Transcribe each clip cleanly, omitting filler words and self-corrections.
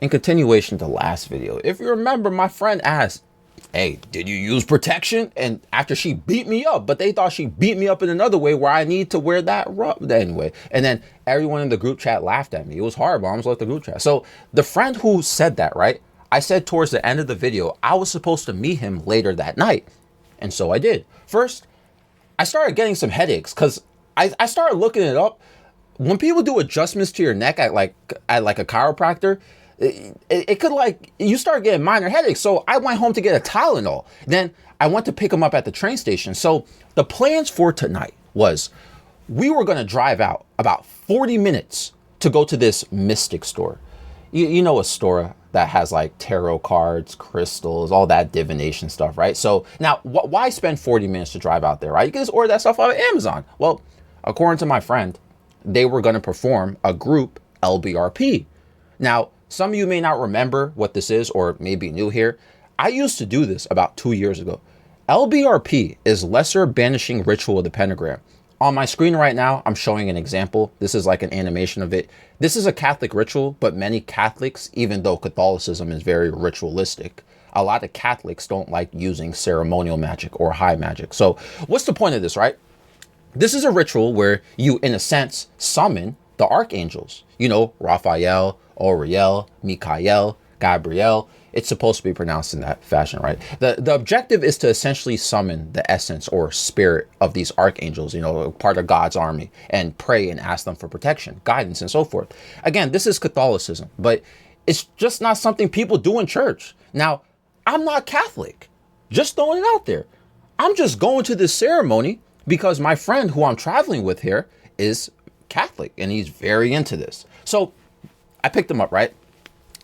in continuation to last video, if you remember, my friend asked, hey, did you use protection? And after she beat me up, but they thought she beat me up in another way where I need to wear that rub anyway. And then everyone in the group chat laughed at me. It was horrible. I almost left the group chat. So the friend who said that, right? I said towards the end of the video, I was supposed to meet him later that night. And so I did. First, I started getting some headaches because I started looking it up. When people do adjustments to your neck at like a chiropractor, it could like, you start getting minor headaches. So I went home to get a Tylenol. Then I went to pick him up at the train station. So the plans for tonight was we were going to drive out about 40 minutes to go to this mystic store. You know, a store that has like tarot cards, crystals, all that divination stuff, right? So now why spend 40 minutes to drive out there, right? You can just order that stuff out of Amazon. Well, according to my friend, they were going to perform a group LBRP. Now, some of you may not remember what this is or maybe new here. I used to do this about 2 years ago. LBRP is Lesser Banishing Ritual of the Pentagram. On my screen right now, I'm showing an example. This is like an animation of it. This is a Catholic ritual, but many Catholics, even though Catholicism is very ritualistic, a lot of Catholics don't like using ceremonial magic or high magic. So what's the point of this, right? This is a ritual where you, in a sense, summon the archangels. You know, Raphael, Uriel, Michael, Gabriel. It's supposed to be pronounced in that fashion, right? The objective is to essentially summon the essence or spirit of these archangels, you know, part of God's army, and pray and ask them for protection, guidance, and so forth. Again, this is Catholicism, but it's just not something people do in church. Now, I'm not Catholic, just throwing it out there. I'm just going to this ceremony because my friend who I'm traveling with here is Catholic and he's very into this. So I picked him up, right?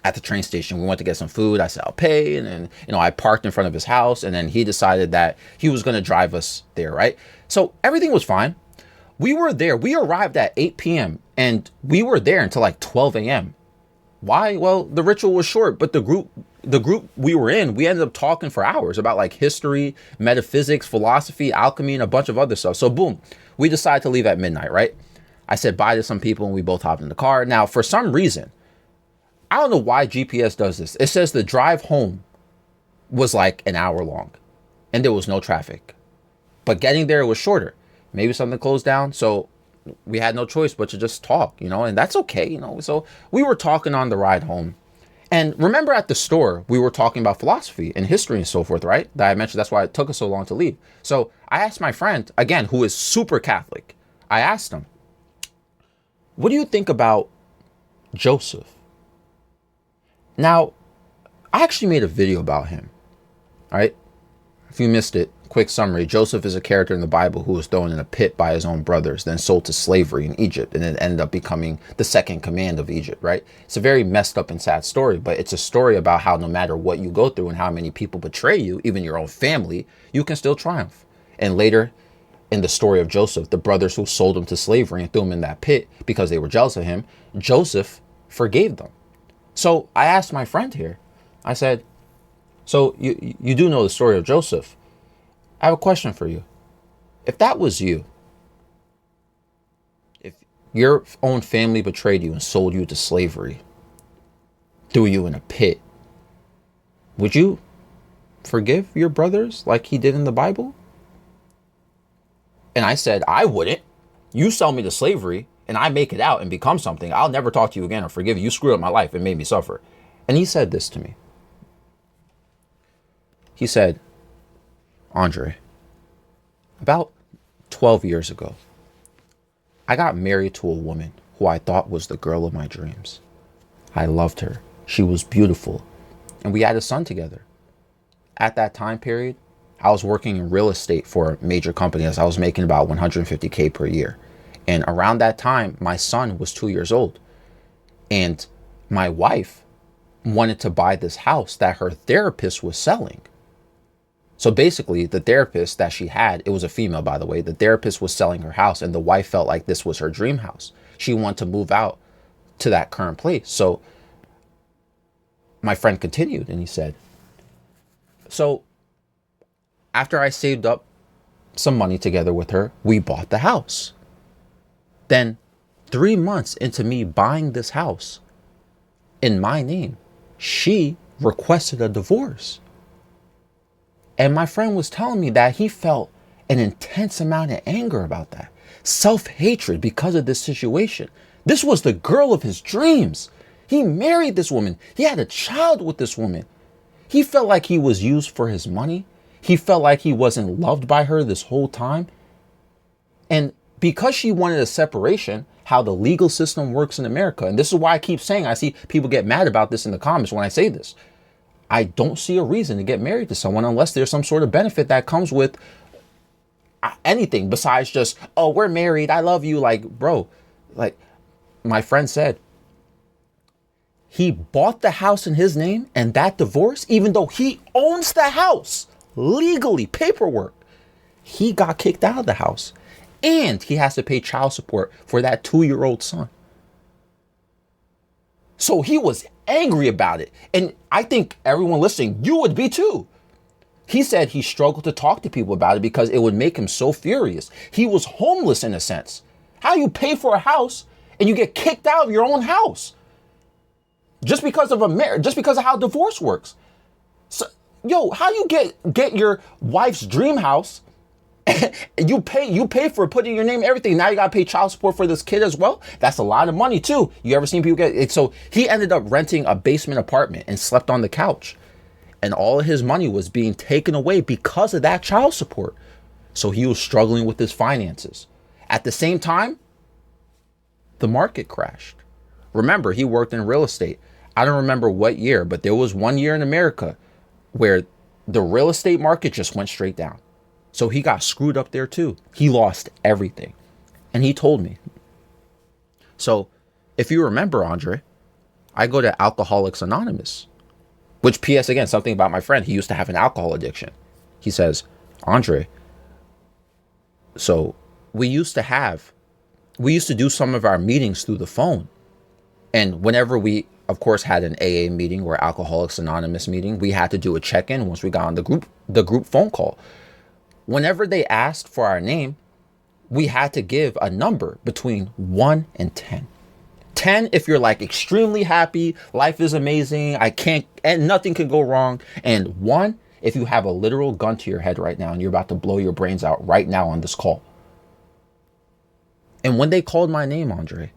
At the train station. We went to get some food. I said, I'll pay. And then, you know, I parked in front of his house and then he decided that he was going to drive us there, right? So everything was fine. We were there. We arrived at 8 p.m. and we were there until like 12 a.m. Why? Well, the ritual was short, but the group we were in, we ended up talking for hours about like history, metaphysics, philosophy, alchemy, and a bunch of other stuff. So boom, we decided to leave at midnight, right? I said bye to some people and we both hopped in the car. Now, for some reason, I don't know why GPS does this. It says the drive home was like an hour long and there was no traffic, but getting there was shorter. Maybe something closed down. So we had no choice but to just talk, you know, and that's okay. You know, so we were talking on the ride home. And remember at the store, we were talking about philosophy and history and so forth, right? That I mentioned, that's why it took us so long to leave. So I asked my friend, again, who is super Catholic. I asked him, what do you think about Joseph? Now, I actually made a video about him, all right? If you missed it, quick summary. Joseph is a character in the Bible who was thrown in a pit by his own brothers, then sold to slavery in Egypt, and then ended up becoming the second command of Egypt, right? It's a very messed up and sad story, but it's a story about how no matter what you go through and how many people betray you, even your own family, you can still triumph. And later in the story of Joseph, the brothers who sold him to slavery and threw him in that pit because they were jealous of him, Joseph forgave them. So I asked my friend here, I said, so you do know the story of Joseph. I have a question for you. If that was you, if your own family betrayed you and sold you to slavery, threw you in a pit, would you forgive your brothers like he did in the Bible? And I said, I wouldn't. You sell me to slavery and I make it out and become something, I'll never talk to you again or forgive you. You screwed up my life and made me suffer. And he said this to me. He said, Andre, about 12 years ago, I got married to a woman who I thought was the girl of my dreams. I loved her. She was beautiful. And we had a son together. At that time period, I was working in real estate for a major company as I was making about $150K per year. And around that time, my son was 2 years old. And my wife wanted to buy this house that her therapist was selling. So basically, the therapist that she had, it was a female, by the way, the therapist was selling her house and the wife felt like this was her dream house. She wanted to move out to that current place. So my friend continued and he said, so after I saved up some money together with her, we bought the house. Then 3 months into me buying this house in my name, she requested a divorce. And my friend was telling me that he felt an intense amount of anger about that. Self-hatred because of this situation. This was the girl of his dreams. He married this woman. He had a child with this woman. He felt like he was used for his money. He felt like he wasn't loved by her this whole time. And because she wanted a separation, how the legal system works in America, and this is why I keep saying, I see people get mad about this in the comments when I say this. I don't see a reason to get married to someone unless there's some sort of benefit that comes with anything besides just, oh, we're married, I love you. Like, bro, like my friend said, he bought the house in his name, and that divorce, even though he owns the house legally, paperwork, he got kicked out of the house, and he has to pay child support for that 2-year-old son. So he was angry about it. And I think everyone listening, you would be too. He said he struggled to talk to people about it because it would make him so furious. He was homeless in a sense. How you pay for a house and you get kicked out of your own house just because of a marriage, just because of how divorce works. So, yo, how you get your wife's dream house? you pay for putting your name and everything. Now you gotta pay child support for this kid as well. That's a lot of money too. You ever seen people get it? So he ended up renting a basement apartment and slept on the couch. And all of his money was being taken away because of that child support. So he was struggling with his finances. At the same time, the market crashed. Remember, he worked in real estate. I don't remember what year, but there was one year in America where the real estate market just went straight down. So he got screwed up there too. He lost everything. And he told me. So if you remember, Andre, I go to Alcoholics Anonymous, which, P.S. again, something about my friend, he used to have an alcohol addiction. He says, Andre, so we used to do some of our meetings through the phone. And whenever we, of course, had an AA meeting or Alcoholics Anonymous meeting, we had to do a check-in once we got on the group phone call. Whenever they asked for our name, we had to give a number between 1 and 10. 10 if you're like extremely happy, life is amazing, and nothing can go wrong. And 1 if you have a literal gun to your head right now and you're about to blow your brains out right now on this call. And when they called my name, Andre,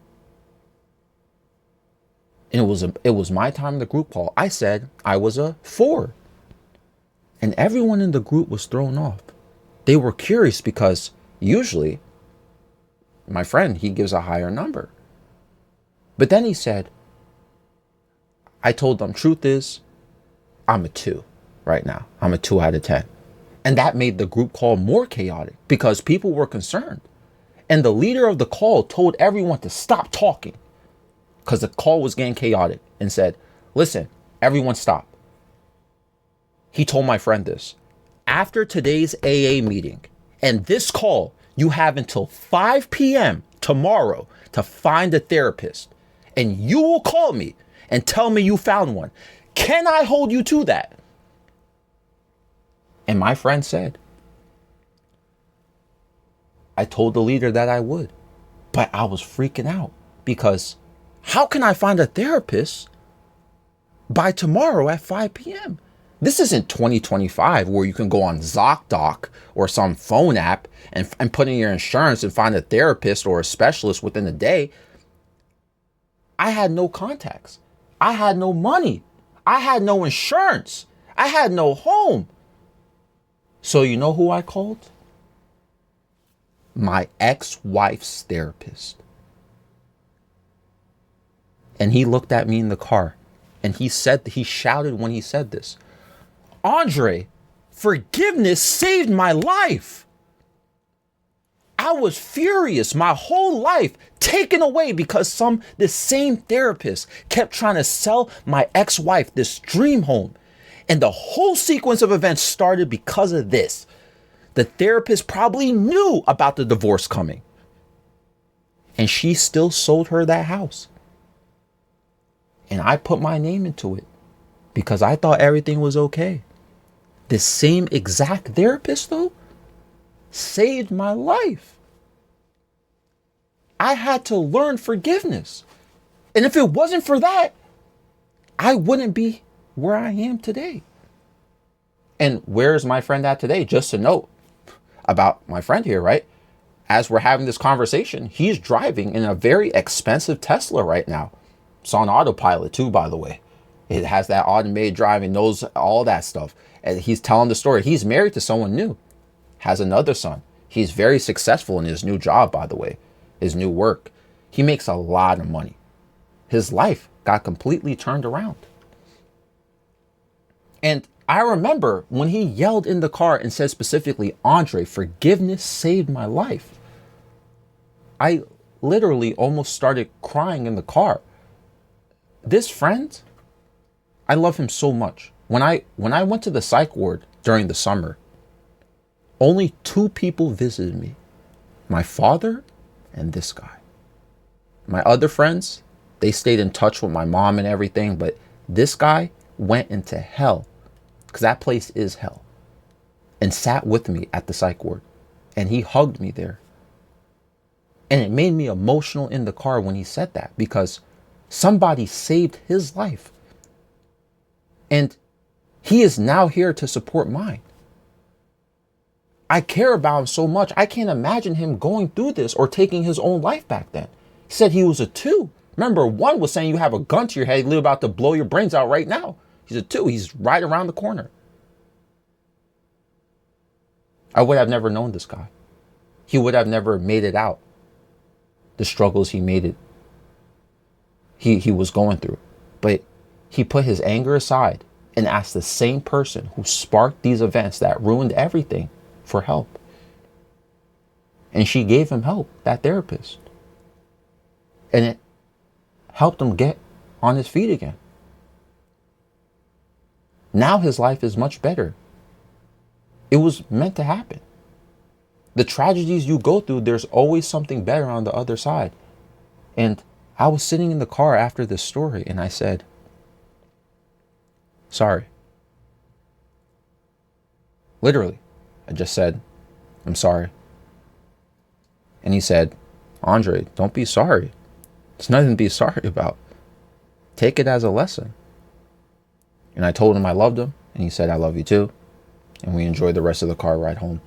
and it was my time in the group call, I said I was a 4. And everyone in the group was thrown off. They were curious because usually my friend, he gives a higher number. But then he said, I told them, truth is, I'm a 2 right now. I'm a 2 out of 10. And that made the group call more chaotic because people were concerned. And the leader of the call told everyone to stop talking because the call was getting chaotic and said, listen, everyone stop. He told my friend this. After today's AA meeting and this call, you have until 5 p.m. tomorrow to find a therapist. And you will call me and tell me you found one. Can I hold you to that? And my friend said, I told the leader that I would, but I was freaking out because how can I find a therapist by tomorrow at 5 p.m.? This isn't 2025 where you can go on ZocDoc or some phone app and put in your insurance and find a therapist or a specialist within a day. I had no contacts. I had no money. I had no insurance. I had no home. So you know who I called? My ex-wife's therapist. And he looked at me in the car and he shouted when he said this, Andre, forgiveness saved my life. I was furious. My whole life taken away because this same therapist kept trying to sell my ex-wife this dream home. And the whole sequence of events started because of this. The therapist probably knew about the divorce coming. And she still sold her that house. And I put my name into it because I thought everything was okay. This same exact therapist, though, saved my life. I had to learn forgiveness. And if it wasn't for that, I wouldn't be where I am today. And where's my friend at today? Just a note about my friend here, right? As we're having this conversation, he's driving in a very expensive Tesla right now. It's on autopilot too, by the way. It has that automated driving, knows all that stuff. And he's telling the story. He's married to someone new, has another son. He's very successful in his new job, by the way, his new work. He makes a lot of money. His life got completely turned around. And I remember when he yelled in the car and said specifically, Andre, forgiveness saved my life. I literally almost started crying in the car. This friend, I love him so much. When I went to the psych ward during the summer, only 2 people visited me. My father and this guy. My other friends, they stayed in touch with my mom and everything, but this guy went into hell, because that place is hell, and sat with me at the psych ward, and he hugged me there. And it made me emotional in the car when he said that, because somebody saved his life. And he is now here to support mine. I care about him so much. I can't imagine him going through this or taking his own life back then. He said he was a 2. Remember, 1 was saying you have a gun to your head, you're about to blow your brains out right now. He's a 2. He's right around the corner. I would have never known this guy. He would have never made it out. The struggles he made it. He was going through. But he put his anger aside and asked the same person who sparked these events that ruined everything for help. And she gave him help, that therapist. And it helped him get on his feet again. Now his life is much better. It was meant to happen. The tragedies you go through, there's always something better on the other side. And I was sitting in the car after this story and I said, sorry. Literally, I just said, I'm sorry. And he said, Andre, don't be sorry. There's nothing to be sorry about. Take it as a lesson. And I told him I loved him, and he said, I love you too. And we enjoyed the rest of the car ride home.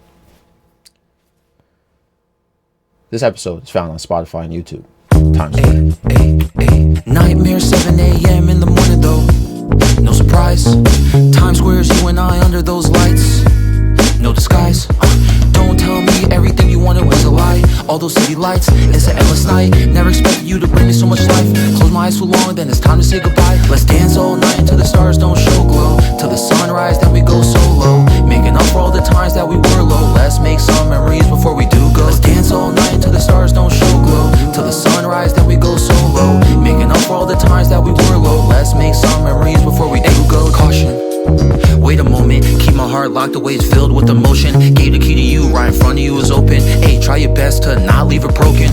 This episode is found on Spotify and YouTube. Times Square. Nightmare 7 a.m. in the morning though. No surprise. Times Square's you and I under those lights. No disguise. Don't tell me everything you wanted was a lie. All those city lights, it's an endless night. Never expected you to bring me so much life. Close my eyes too long, then it's time to say goodbye. Let's dance all night until the stars don't show glow. Till the sunrise, then we go solo. Making up for all the times that we were low. Let's make some memories before we do go. Let's dance all night until the stars don't show glow. Till the sunrise, then we go solo. Making up for all the times that we were low. Let's make some memories before we do go. Caution. Wait a moment, keep my heart locked away, it's filled with emotion. Gave the key to you, right in front of you is open. Hey, try your best to not leave it broken.